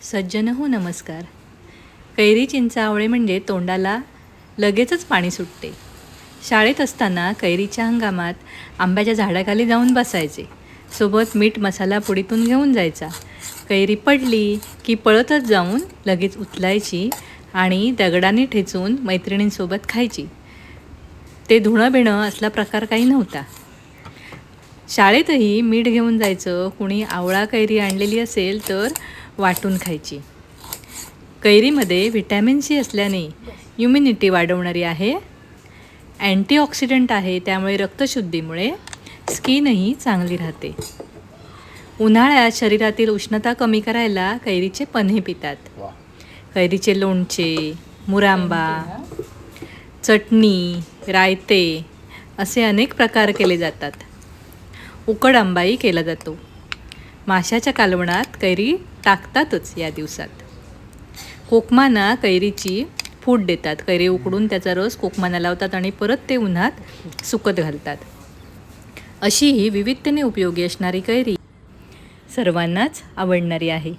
सज्जन हो नमस्कार. कैरी चिंचावळे म्हणजे तोंडाला लगेचच पाणी सुटते. शाळेत असताना कैरीच्या हंगामात आंब्याच्या झाडाखाली जाऊन बसायचे. सोबत मीठ मसाला पुडीतून घेऊन जायचा. कैरी पडली की पळतच जाऊन लगेच उचलायची आणि दगडाने ठेचून मैत्रिणींसोबत खायची. ते धुणं बिणं असला प्रकार काही नव्हता. शाळेतही मीठ घेऊन जायचं. कुणी आवळा कैरी आणलेली असेल तर वाटून खायची. कैरीमध्ये व्हिटॅमिन सी असल्याने इम्युनिटी वाढवणारी आहे. अँटीऑक्सिडंट आहे, त्यामुळे रक्तशुद्धीमुळे स्किनही चांगली राहते. उन्हाळ्यात शरीरातील उष्णता कमी करायला कैरीचे पन्हे पितात. कैरीचे लोणचे, मुरांबा, चटणी, रायते असे अनेक प्रकार केले जातात. उकड आंबाही केला जातो. माशाच्या कालवणात कैरी टाकतातच या दिवसात. कोकमाना कैरीची फूट देतात. कैरी उकडून त्याचा रस कोकमाना लावतात आणि परत ते उन्हात सुकत घालतात. अशी ही विविधतेने उपयोगी असणारी कैरी सर्वांनाच आवडणारी आहे.